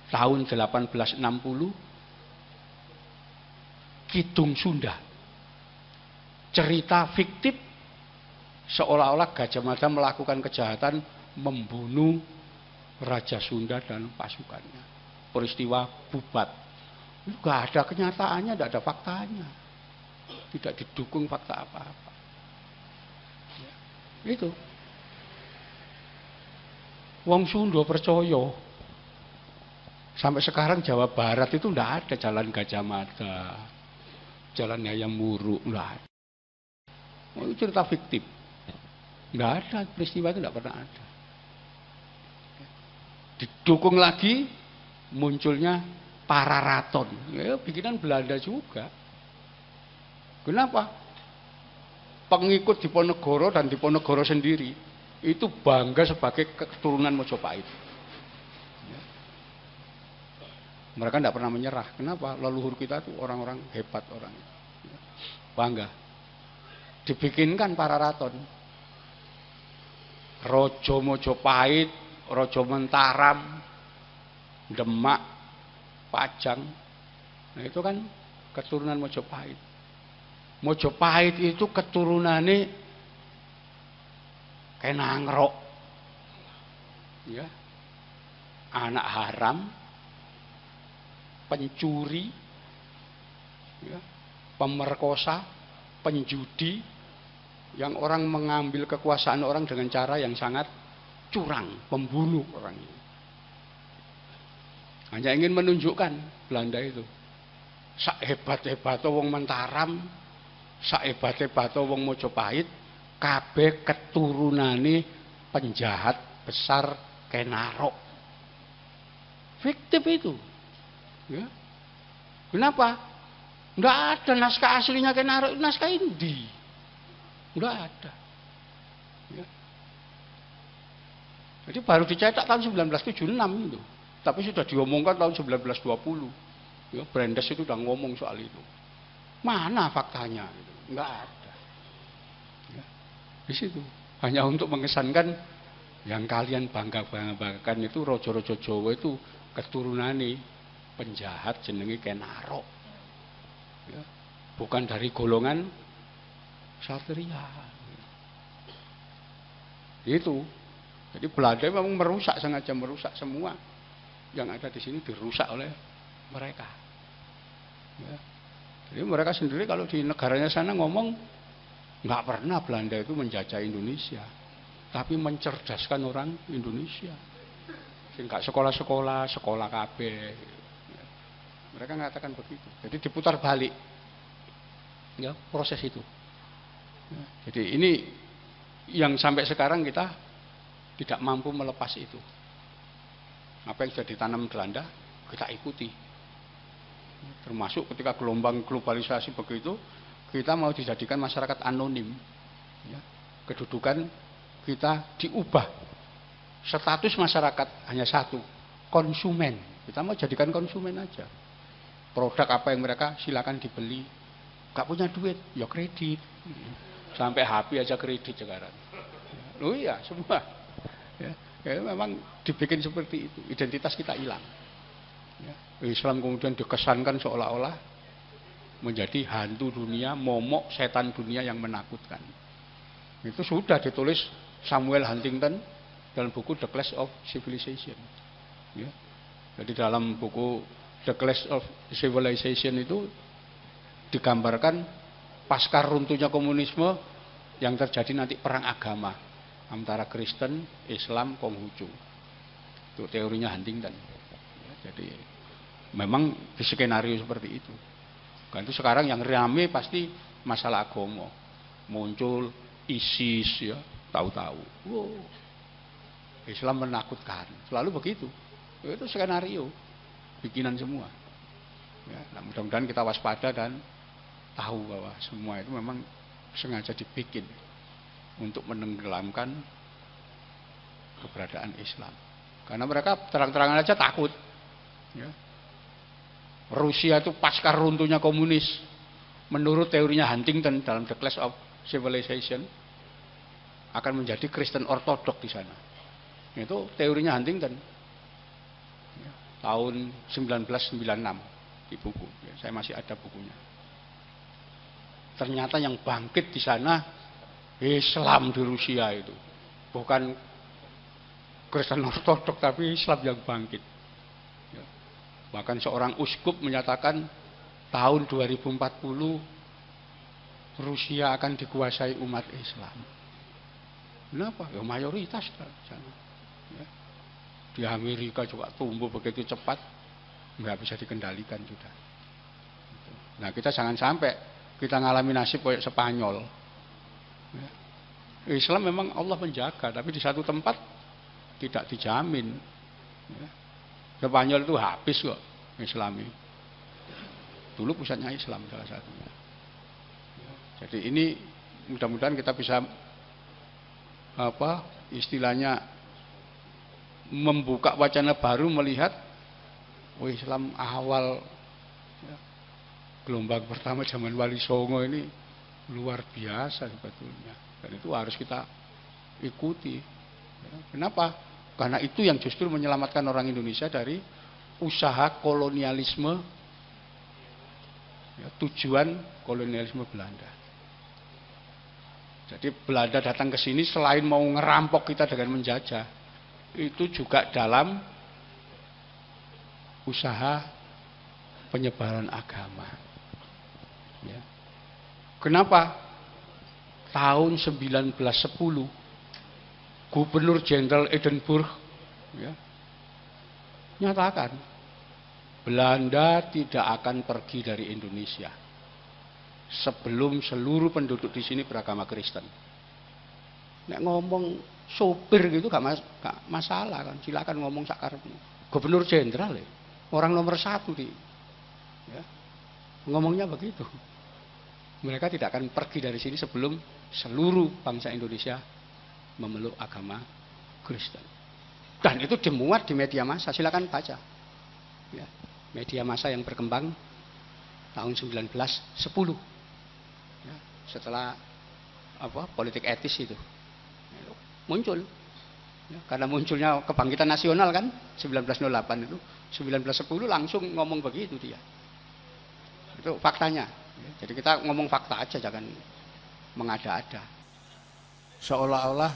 tahun 1860 Kidung Sunda, cerita fiktif seolah-olah Gajah Mada melakukan kejahatan membunuh Raja Sunda dan pasukannya. Peristiwa Bubat. Tidak ada kenyataannya, tidak ada faktanya. Tidak didukung fakta apa-apa. Ya, itu. Wong Sunda percaya. Sampai sekarang Jawa Barat itu tidak ada jalan Gajah Mada, jalan Hayam Wuruk, tidak ada. Oh, itu cerita fiktif. Tidak ada, peristiwa itu tidak pernah ada. Didukung lagi munculnya Pararaton, ya, bikinan Belanda juga. Kenapa? Pengikut Diponegoro dan Diponegoro sendiri itu bangga sebagai keturunan Mojopahit. Ya. Mereka tidak pernah menyerah. Kenapa? Leluhur kita itu orang-orang hebat orang. Ya. Bangga. Dibikinkan Pararaton. Rojo Mojopahit, Rojo Mentaram, Demak, Pajang. Nah itu kan keturunan Mojopahit. Mojopahit itu keturunannya Kenangrok. Ya. Anak haram, pencuri, ya, pemerkosa, penjudi, yang orang mengambil kekuasaan orang dengan cara yang sangat curang, pembunuh orang ini. Hanya ingin menunjukkan Belanda itu sak hebat-hebat wong Mentaram, sak hebat-hebat wong Mojopahit, kabeh keturunane penjahat besar Kenarok. Fiktif itu. Ya. Kenapa? Enggak ada naskah aslinya Kenarok, naskah Indi. Enggak ada. Ya. Jadi baru dicetak tahun 1976 itu. Tapi sudah diomongkan tahun 1920. Ya, Brandes itu udah ngomong soal itu. Mana faktanya? Enggak ada. Ya. Di situ. Hanya untuk mengesankan yang kalian bangga-banggakan itu raja-raja Jawa itu keturunane penjahat jenenge Kenarok. Ya. Bukan dari golongan Satria. Itu. Jadi Belanda memang merusak, sengaja merusak semua yang ada di sini dirusak oleh mereka. Ya. Jadi mereka sendiri kalau di negaranya sana ngomong nggak pernah Belanda itu menjajah Indonesia, tapi mencerdaskan orang Indonesia. Sehingga sekolah-sekolah, sekolah KB. Ya. Mereka mengatakan begitu. Jadi diputar balik, ya proses itu. Ya. Jadi ini yang sampai sekarang kita tidak mampu melepas itu. Apa yang sudah ditanam Belanda kita ikuti. Termasuk ketika gelombang globalisasi begitu, kita mau dijadikan masyarakat anonim. Ya. Kedudukan kita diubah. Status masyarakat hanya satu, konsumen. Kita mau jadikan konsumen aja. Produk apa yang mereka silakan dibeli. Gak punya duit, ya kredit. Sampai HP aja kredit sekarang. Oh iya, semua. Ya, memang dibikin seperti itu, identitas kita hilang. Ya, Islam kemudian dikesankan seolah-olah menjadi hantu dunia, momok setan dunia yang menakutkan. Itu sudah ditulis Samuel Huntington dalam buku The Clash of Civilization. Ya. Jadi dalam buku The Clash of Civilization itu digambarkan pasca runtuhnya komunisme yang terjadi nanti perang agama antara Kristen, Islam, Konghucu. Itu teorinya Huntington. Ya, jadi memang di skenario seperti itu. Kan itu sekarang yang rame pasti masalah agama. Muncul ISIS ya, tahu-tahu. Wow. Islam menakutkan. Selalu begitu. Itu skenario bikinan semua. Ya, nah mudah-mudahan kita waspada dan tahu bahwa semua itu memang sengaja dibikin untuk menenggelamkan keberadaan Islam. Karena mereka terang-terangan aja takut. Ya. Rusia itu pasca runtuhnya komunis, menurut teorinya Huntington dalam The Clash of Civilization, akan menjadi Kristen Ortodok di sana. Itu teorinya Huntington. Ya. Tahun 1996 di buku. Ya, saya masih ada bukunya. Ternyata yang bangkit di sana Islam di Rusia itu. Bukan Kristen Ortodok tapi Islam yang bangkit. Ya. Bahkan seorang uskup menyatakan tahun 2040 Rusia akan dikuasai umat Islam. Kenapa? Ya mayoritas sana. Ya. Di Amerika juga tumbuh begitu cepat, nggak bisa dikendalikan sudah. Nah kita jangan sampai kita ngalami nasib kayak Spanyol. Ya. Islam memang Allah menjaga, tapi di satu tempat tidak dijamin. Ya. Spanyol itu habis kok Islami. Dulu pusatnya Islam salah satunya. Ya. Jadi ini mudah-mudahan kita bisa istilahnya membuka wacana baru melihat Islam awal ya, gelombang pertama zaman Wali Songo ini luar biasa sebetulnya, dan itu harus kita ikuti. Kenapa? Karena itu yang justru menyelamatkan orang Indonesia dari usaha kolonialisme, ya, tujuan kolonialisme Belanda. Jadi Belanda datang ke sini selain mau ngerampok kita dengan menjajah, itu juga dalam usaha penyebaran agama. Ya. Kenapa? Tahun 1910 Gubernur Jenderal Edinburgh ya, nyatakan Belanda tidak akan pergi dari Indonesia sebelum seluruh penduduk di sini beragama Kristen. Nek ngomong sopir gitu gak masalah kan, silakan ngomong sakarepmu. Gubernur jenderal ya, orang nomor 1 di, ya, ngomongnya begitu. Mereka tidak akan pergi dari sini sebelum seluruh bangsa Indonesia memeluk agama Kristen. Dan itu dimuat di media massa, silakan baca. Ya, media massa yang berkembang tahun 1910. Ya, setelah politik etis itu muncul. Ya, karena munculnya kebangkitan nasional kan 1908 itu, 1910 langsung ngomong begitu dia. Itu faktanya. Ya, jadi kita ngomong fakta aja, jangan mengada-ada. Seolah-olah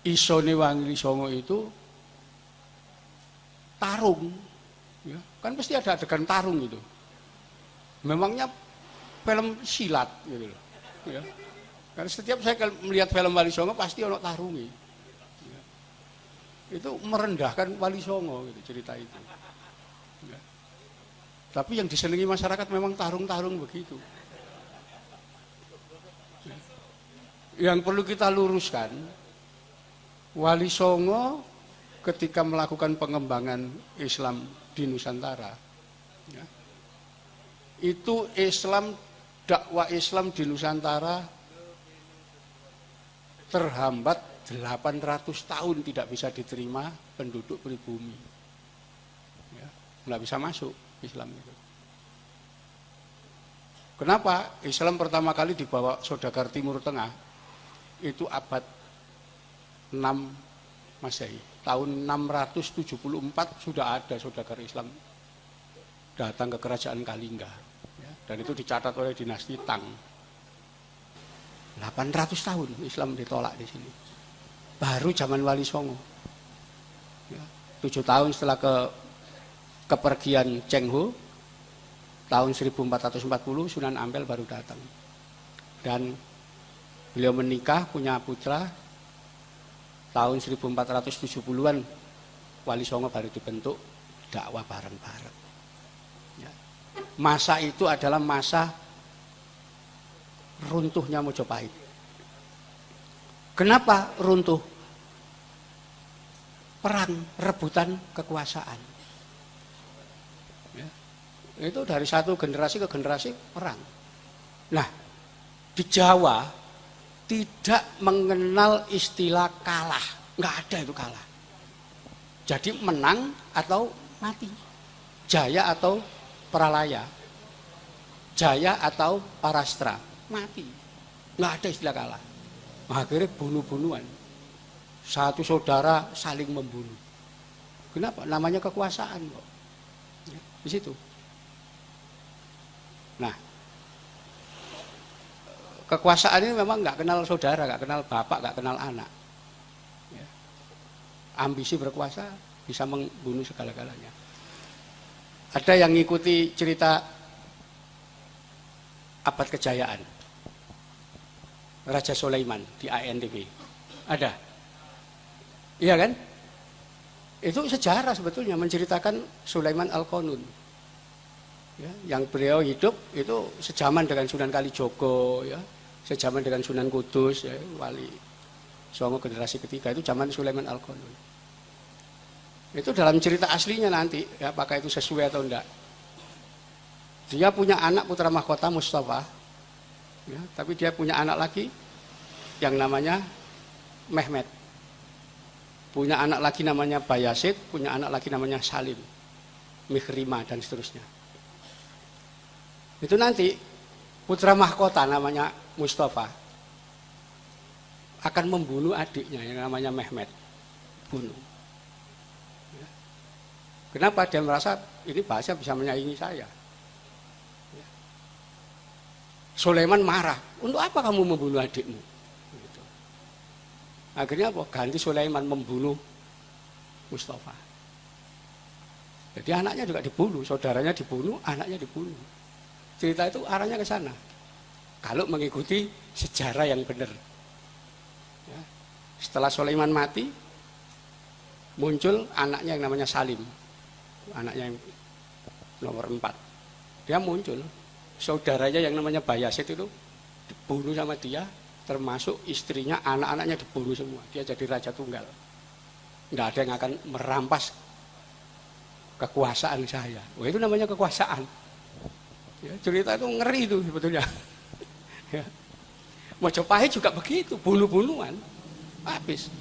isone Wali Songo itu tarung. Ya, kan pasti ada adegan tarung itu. Memangnya film silat gitu loh. Ya. Karena setiap saya melihat film Wali Songo pasti ono tarungi. Ya. Itu merendahkan Wali Songo gitu, cerita itu. Ya. Tapi yang disenangi masyarakat memang tarung-tarung begitu. Ya. Yang perlu kita luruskan, Wali Songo ketika melakukan pengembangan Islam di Nusantara, ya, itu dakwah Islam di Nusantara terhambat 800 tahun tidak bisa diterima penduduk pribumi. Ya, nggak bisa masuk Islam itu. Kenapa? Islam pertama kali dibawa Saudagar Timur Tengah itu abad 6 Masehi. Tahun 674 sudah ada Saudagar Islam datang ke kerajaan Kalingga. Ya, dan itu dicatat oleh dinasti Tang. 800 tahun Islam ditolak di sini. Baru zaman Wali Songo. Ya, 7 tahun setelah kepergian Cheng Ho, tahun 1440 Sunan Ampel baru datang. Dan beliau menikah, punya putra. Tahun 1470-an Wali Songo baru dibentuk, dakwah bareng-bareng. Ya. Masa itu adalah masa runtuhnya Mojopahit. Kenapa runtuh? Perang, rebutan kekuasaan. Ya. Itu dari satu generasi ke generasi perang. Nah, di Jawa tidak mengenal istilah kalah. Nggak ada itu kalah. Jadi menang atau mati. Jaya atau pralaya. Jaya atau parastra. Mati. Nggak ada istilah kalah. Akhirnya bunuh-bunuhan. Satu saudara saling membunuh. Kenapa? Namanya kekuasaan kok. Ya, di situ. Nah, kekuasaan ini memang nggak kenal saudara, nggak kenal bapak, nggak kenal anak. Ya. Ambisi berkuasa bisa membunuh segala-galanya. Ada yang ngikuti cerita abad kejayaan Raja Sulaiman di ANTV? Ada? Iya kan? Itu sejarah sebetulnya menceritakan Sulaiman Al-Qanun. Ya, yang beliau hidup itu sejaman dengan Sunan Kalijogo, ya, sejaman dengan Sunan Kudus, ya, Wali Songo generasi ketiga itu zaman Sulaiman Al-Qanun. Itu dalam cerita aslinya nanti, ya, apakah itu sesuai atau enggak. Dia punya anak putra mahkota Mustafa, ya, tapi dia punya anak lagi yang namanya Mehmet. Punya anak lagi namanya Bayasid, punya anak lagi namanya Salim, Mihrima dan seterusnya. Itu nanti putra mahkota namanya Mustafa akan membunuh adiknya yang namanya Mehmet. Bunuh. Ya. Kenapa? Dia merasa ini bahasa bisa menyaingi saya. Ya. Sulaiman marah. Untuk apa kamu membunuh adikmu? Gitu. Akhirnya apa? Ganti Sulaiman membunuh Mustafa. Jadi anaknya juga dibunuh, saudaranya dibunuh, anaknya dibunuh. Cerita itu arahnya ke sana. Kalau mengikuti sejarah yang benar. Ya. Setelah Sulaiman mati, muncul anaknya yang namanya Salim. Anaknya yang nomor 4. Dia muncul. Saudaranya yang namanya Bayasid itu dibunuh sama dia, termasuk istrinya, anak-anaknya dibunuh semua. Dia jadi raja tunggal. Nggak ada yang akan merampas kekuasaan saya. Wah, itu namanya kekuasaan. Ya, cerita itu ngeri itu sebetulnya. Ya. Mojopahit juga begitu, bunuh-bunuhan, habis.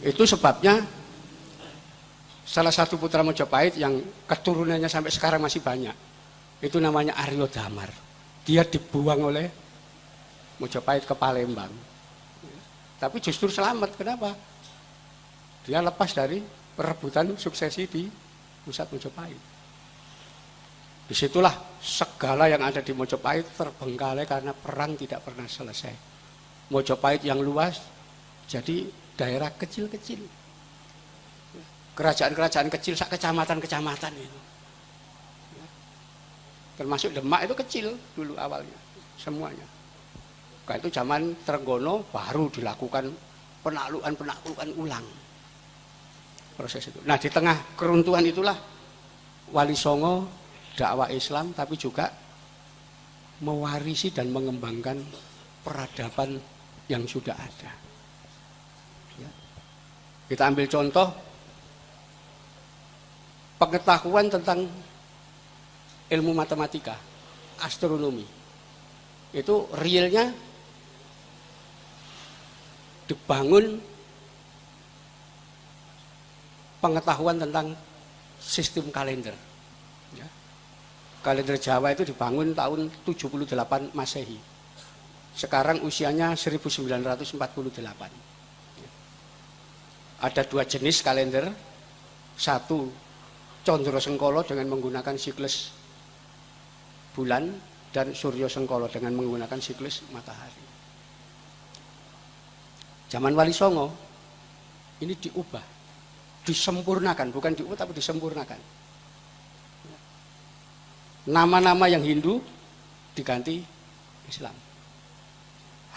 Itu sebabnya salah satu putra Mojopahit yang keturunannya sampai sekarang masih banyak, itu namanya Aryo Damar. Dia dibuang oleh Mojopahit ke Palembang. Tapi justru selamat, kenapa? Dia lepas dari perebutan suksesi di pusat Mojopahit. Disitulah segala yang ada di Mojopahit terbengkalai karena perang tidak pernah selesai. Mojopahit yang luas jadi daerah kecil-kecil. Kerajaan-kerajaan kecil, sak kecamatan-kecamatan itu. Termasuk Demak itu kecil dulu awalnya, semuanya. Karena itu zaman Trenggono baru dilakukan penaklukan ulang. Proses itu. Nah, di tengah keruntuhan itulah Wali Songo dakwah Islam, tapi juga mewarisi dan mengembangkan peradaban yang sudah ada. Ya. Kita ambil contoh pengetahuan tentang ilmu matematika, astronomi. Itu realnya dibangun pengetahuan tentang sistem kalender. Ya. Kalender Jawa itu dibangun tahun 78 Masehi. Sekarang usianya 1948. Ya. Ada dua jenis kalender. Satu Condro Sengkolo dengan menggunakan siklus bulan, dan Suryo Sengkolo dengan menggunakan siklus matahari. Zaman Wali Songo ini diubah, disempurnakan, bukan diubah tapi disempurnakan. Nama-nama yang Hindu diganti Islam.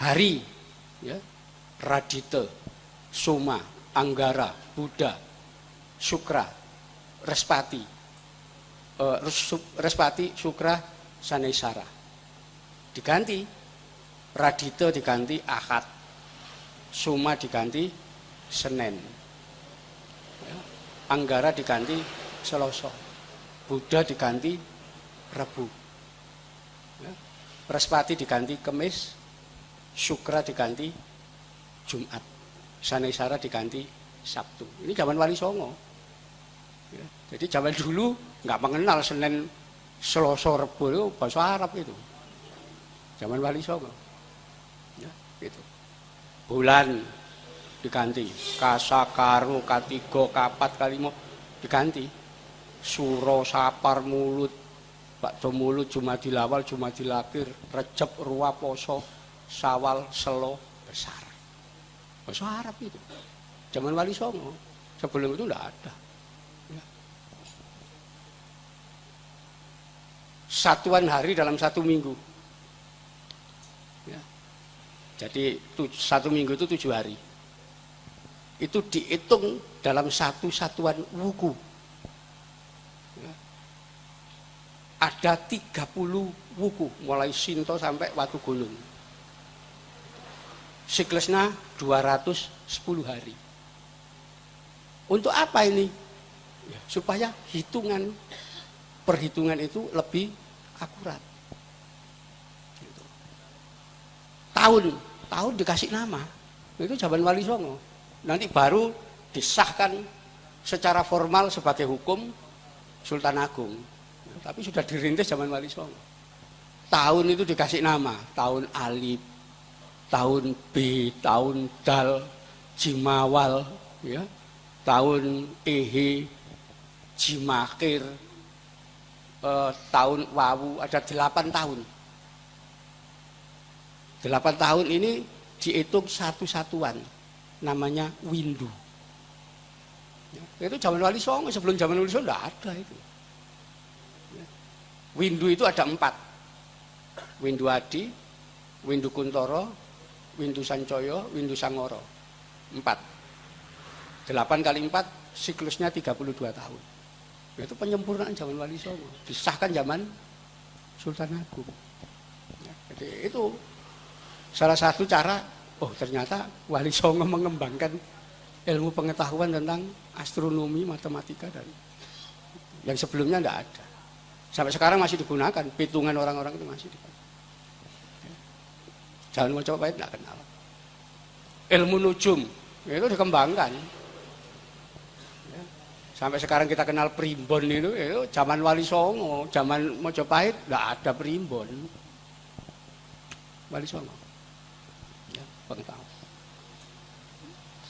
Hari, ya, Radita, Soma, Anggara, Buddha, Sukra, Respati, Sukra, Sanesara. Diganti, Radita diganti Ahad, Soma diganti Senin, ya. Anggara diganti Selasa, Buddha diganti Rabu, ya. Respati diganti Kemis, Sukra diganti Jumat, Sanesara diganti Sabtu. Ini zaman Wali Songo. Ya, jadi zaman dulu nggak mengenal Senin, Selasa, Rabu itu bahasa Arab itu. Zaman Wali Songo. Ya, gitu. Bulan diganti, Kasa, Karo, Katigo, Kapat, Kalimo diganti. Suro, Sapar, Mulut, Bakdo Mulut, Jumadil Awal, Jumadil Akhir, Recep, Ruwa, Poso, Sawal, Selo, Besar. Bahasa Arab itu. Zaman Wali Songo. Sebelum itu enggak ada. Ya. Satuan hari dalam satu minggu. Ya. Jadi satu minggu itu 7 hari. Itu dihitung dalam satu satuan wuku. Ya. Ada 30 wuku, mulai Sinto sampai Watu Gunung. Siklusnya 210 hari. Untuk apa ini? Ya, supaya perhitungan itu lebih akurat. Gitu. Tahun dikasih nama. Itu zaman Wali Songo. Nanti baru disahkan secara formal sebagai hukum Sultan Agung. Tapi sudah dirintis zaman Wali Songo. Tahun itu dikasih nama, tahun Alif, tahun B, tahun Dal, Jimawal, ya. Tahun Ehe, Jimakir, tahun Wawu, ada 8 tahun. 8 tahun ini dihitung satu satuan, namanya Windu. Ya, itu zaman Wali Songo, sebelum zaman Wali Songo tidak ada itu. Ya. Windu itu ada 4. Windu Adi, Windu Kuntoro, Windu Sancoyo, Windu Sangoro. 4. 8 kali 4 siklusnya 32 tahun. Itu penyempurnaan zaman Wali Songo. Disahkan zaman Sultan Agung. Ya, jadi itu Salah satu cara, oh ternyata Wali Songo mengembangkan ilmu pengetahuan tentang astronomi, matematika dan yang sebelumnya tidak ada. Sampai sekarang masih digunakan, hitungan orang-orang itu masih dipakai. Jangan mau coba tidak kenal. Ilmu nujum itu dikembangkan. Sampai sekarang kita kenal primbon itu zaman Wali Songo, zaman Mojopahit tidak ada primbon. Wali Songo. Ya, pengetahuan.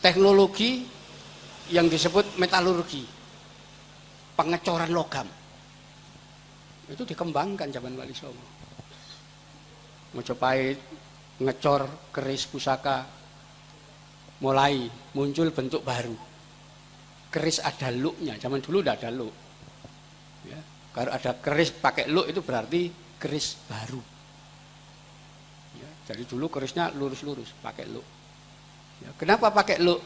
Teknologi yang disebut metalurgi, pengecoran logam, itu dikembangkan zaman Wali Songo. Mojopahit ngecor keris pusaka, mulai muncul bentuk baru. Keris ada luknya, zaman dulu tidak ada luk. Ya, kalau ada keris pakai luk itu berarti keris baru. Ya, jadi dulu kerisnya lurus-lurus, pakai luk. Ya, kenapa pakai luk?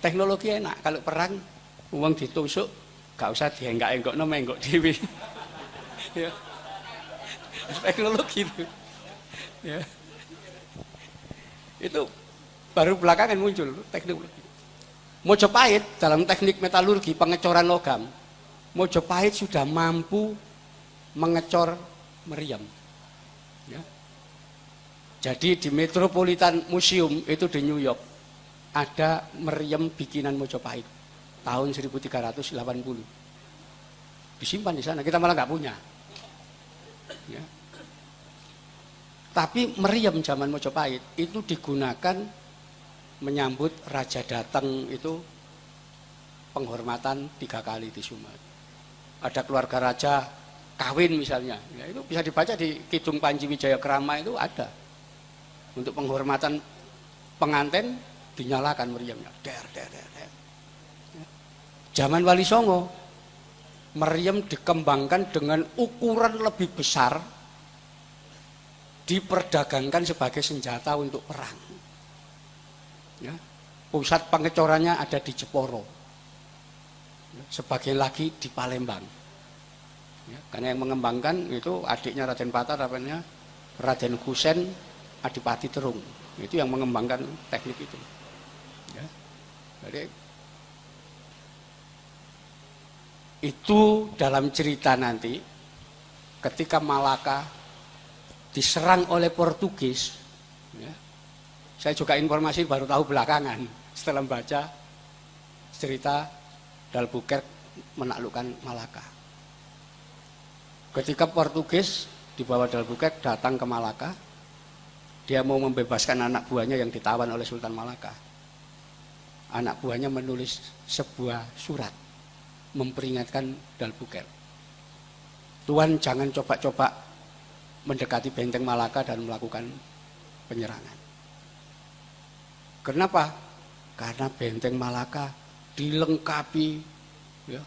Teknologi enak. Kalau perang, uang ditusuk, gak usah dienggak-enggok, menggok dewi. Ya. Teknologi itu. Ya. Itu baru belakangan muncul teknologi. Mojopahit dalam teknik metalurgi pengecoran logam, Mojopahit sudah mampu mengecor meriam. Ya. Jadi di Metropolitan Museum itu di New York ada meriam bikinan Mojopahit tahun 1380. Disimpan di sana, kita malah nggak punya. Ya. Tapi meriam zaman Mojopahit itu digunakan menyambut raja datang, itu penghormatan 3 kali di Sumatera. Ada keluarga raja kawin misalnya, ya, itu bisa dibaca di Kidung Panji Wijaya Krama itu ada. Untuk penghormatan pengantin dinyalakan meriamnya. Der. Ya. Zaman Wali Songo meriam dikembangkan dengan ukuran lebih besar, diperdagangkan sebagai senjata untuk perang. Ya, pusat pengecorannya ada di Jeporo, ya, sebagian lagi di Palembang. Ya, karena yang mengembangkan itu adiknya Raden Patar, namanya Raden Husein Adipati Terung. Itu yang mengembangkan teknik itu. Ya, jadi itu dalam cerita nanti ketika Malaka diserang oleh Portugis. Ya, saya juga informasi baru tahu belakangan setelah membaca cerita D'Albuquerque menaklukkan Malaka. Ketika Portugis di bawah D'Albuquerque datang ke Malaka, dia mau membebaskan anak buahnya yang ditawan oleh Sultan Malaka. Anak buahnya menulis sebuah surat memperingatkan D'Albuquerque, Tuan jangan coba-coba mendekati benteng Malaka dan melakukan penyerangan. Kenapa? Karena benteng Malaka dilengkapi ya,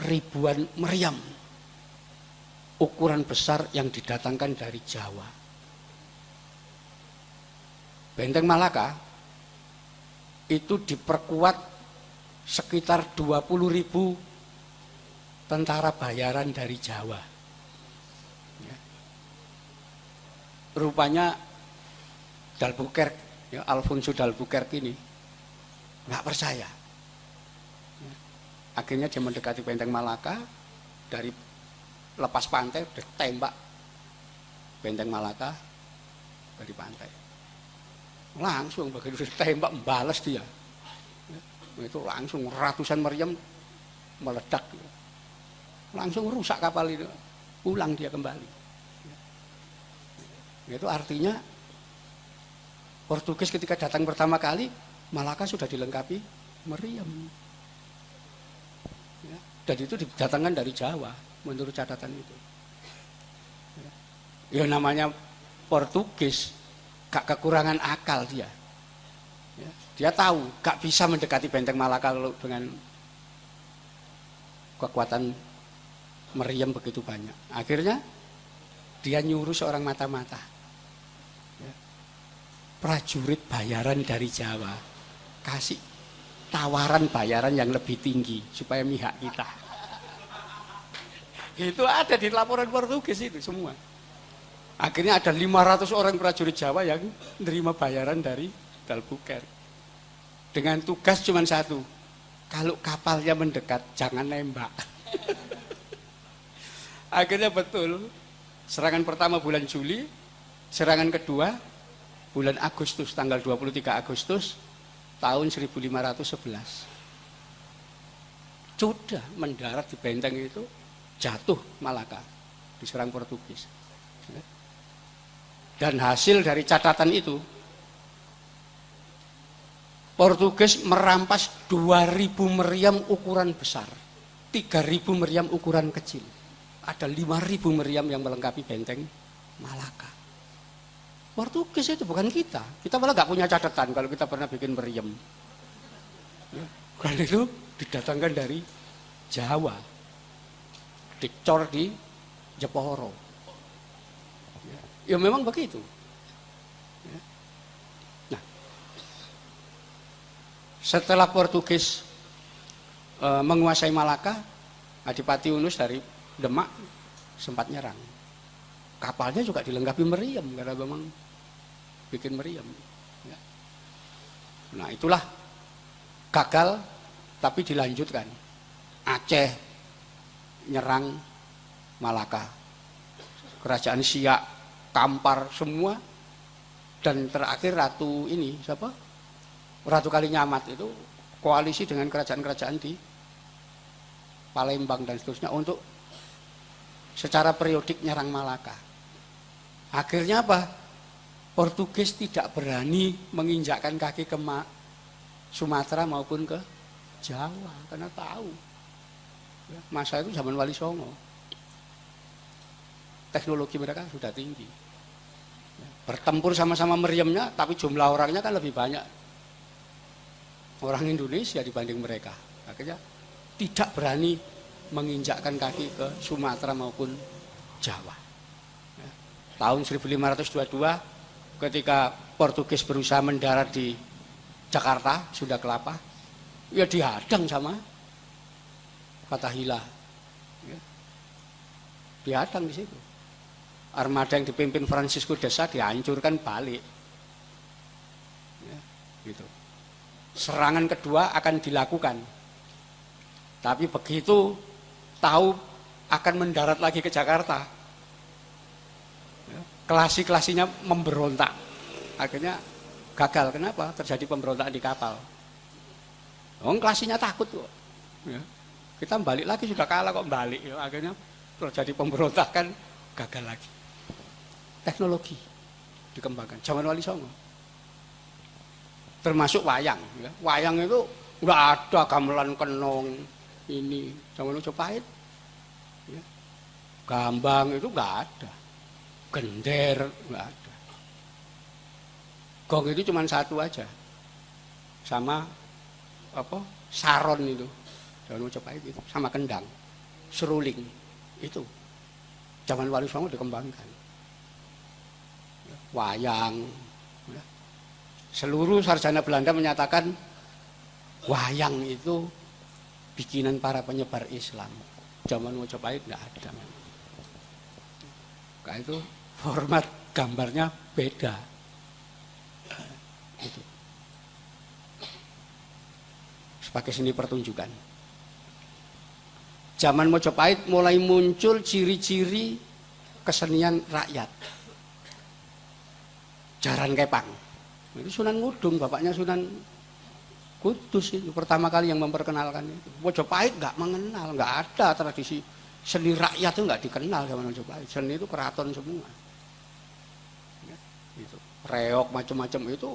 ribuan meriam ukuran besar yang didatangkan dari Jawa. Benteng Malaka itu diperkuat sekitar 20.000 tentara bayaran dari Jawa. Ya. Rupanya D'Albuquerque, ya, Alfonso D'Albuquerque ini nggak percaya. Ya. Akhirnya dia mendekati benteng Malaka, dari lepas pantai ditembak benteng Malaka dari pantai. Langsung begitu ditembak membalas dia. Ya. Itu langsung ratusan meriam meledak. Ya. Langsung rusak kapal itu, pulang dia kembali. Ya. Itu artinya Portugis ketika datang pertama kali, Malaka sudah dilengkapi meriam. Ya, dan itu didatangkan dari Jawa, menurut catatan itu. Ya namanya Portugis, gak kekurangan akal dia. Ya, dia tahu gak bisa mendekati benteng Malaka dengan kekuatan meriam begitu banyak. Akhirnya dia nyuruh seorang mata-mata, prajurit bayaran dari Jawa, kasih tawaran bayaran yang lebih tinggi supaya mihak kita. Itu ada di laporan Portugis itu semua. Akhirnya ada 500 orang prajurit Jawa yang menerima bayaran dari Albuquerque. Dengan tugas cuma satu, kalau kapalnya mendekat jangan nembak. Akhirnya betul, serangan pertama bulan Juli, serangan kedua bulan Agustus, tanggal 23 Agustus tahun 1511. Sudah mendarat di benteng itu, jatuh Malaka, diserang Portugis. Dan hasil dari catatan itu, Portugis merampas 2.000 meriam ukuran besar, 3.000 meriam ukuran kecil. Ada 5.000 meriam yang melengkapi benteng Malaka. Portugis itu bukan kita. Kita malah nggak punya catatan kalau kita pernah bikin meriam. Ya, karena itu didatangkan dari Jawa, dicor di Jeporo. Ya memang begitu. Nah, setelah Portugis menguasai Malaka, Adipati Unus dari Demak sempat nyerang. Kapalnya juga dilengkapi meriam karena memang bikin meriam. Ya. Nah itulah gagal, tapi dilanjutkan. Aceh nyerang Malaka, kerajaan Siak, Kampar semua, dan terakhir Ratu ini siapa? Ratu Kalinyamat itu koalisi dengan kerajaan-kerajaan di Palembang dan seterusnya untuk secara periodik nyerang Malaka. Akhirnya apa? Portugis tidak berani menginjakkan kaki ke Sumatera maupun ke Jawa karena tahu masa itu zaman Wali Songo, teknologi mereka sudah tinggi. Bertempur sama-sama meriamnya, tapi jumlah orangnya kan lebih banyak orang Indonesia dibanding mereka. Akhirnya tidak berani menginjakkan kaki ke Sumatera maupun Jawa. Tahun 1522 ketika Portugis berusaha mendarat di Jakarta, Sunda Kelapa, ya dihadang sama Fatahillah. Ya. Dihadang di situ. Armada yang dipimpin Francisco de Sá dihancurkan balik. Ya, gitu. Serangan kedua akan dilakukan. Tapi begitu tahu akan mendarat lagi ke Jakarta, ya, klasi-klasinya memberontak. Akhirnya gagal. Kenapa? Terjadi pemberontakan di kapal. Klasinya takut kok. Ya. Kita balik lagi sudah kalah kok balik. Ya. Akhirnya terjadi pemberontakan, gagal lagi. Teknologi dikembangkan zaman Wali Songo, termasuk wayang. Ya. Wayang itu nggak ada gamelan kenong ini zaman Majapahit. Ya. Gambang itu nggak ada, gender nggak ada. Gong itu cuma satu aja, sama apa saron itu zaman Majapahit itu, sama kendang, seruling itu zaman Wali Songo dikembangkan. Wayang, seluruh sarjana Belanda menyatakan wayang itu bikinan para penyebar Islam. Zaman Majapahit tidak ada. Karena itu format gambarnya beda. Itu sebagai seni pertunjukan. Zaman Majapahit mulai muncul ciri-ciri kesenian rakyat. Jaran Kepang, itu Sunan Ngudung, bapaknya Sunan Kudus itu pertama kali yang memperkenalkan itu. Majapahit nggak mengenal, nggak ada tradisi seni rakyat itu nggak dikenal zaman Majapahit. Seni itu keraton semua. Ya, itu. Reok macam-macam itu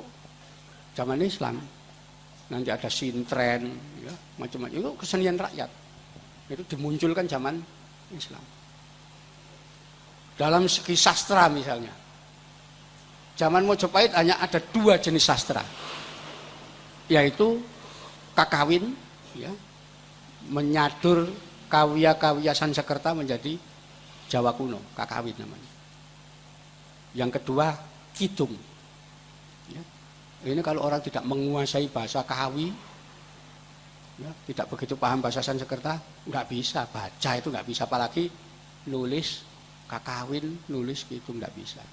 zaman Islam. Nanti ada sintren, ya, macam-macam itu kesenian rakyat. Itu dimunculkan zaman Islam. Dalam segi sastra misalnya. Zaman Majapahit hanya ada 2 jenis sastra, yaitu kakawin, ya, menyadur kawya-kawya Sansekerta menjadi Jawa kuno, kakawin namanya. Yang kedua, kidung. Ya. Ini kalau orang tidak menguasai bahasa Kawi, ya, tidak begitu paham bahasa Sansekerta, nggak bisa baca itu nggak bisa, apalagi nulis kakawin nulis gitu nggak bisa.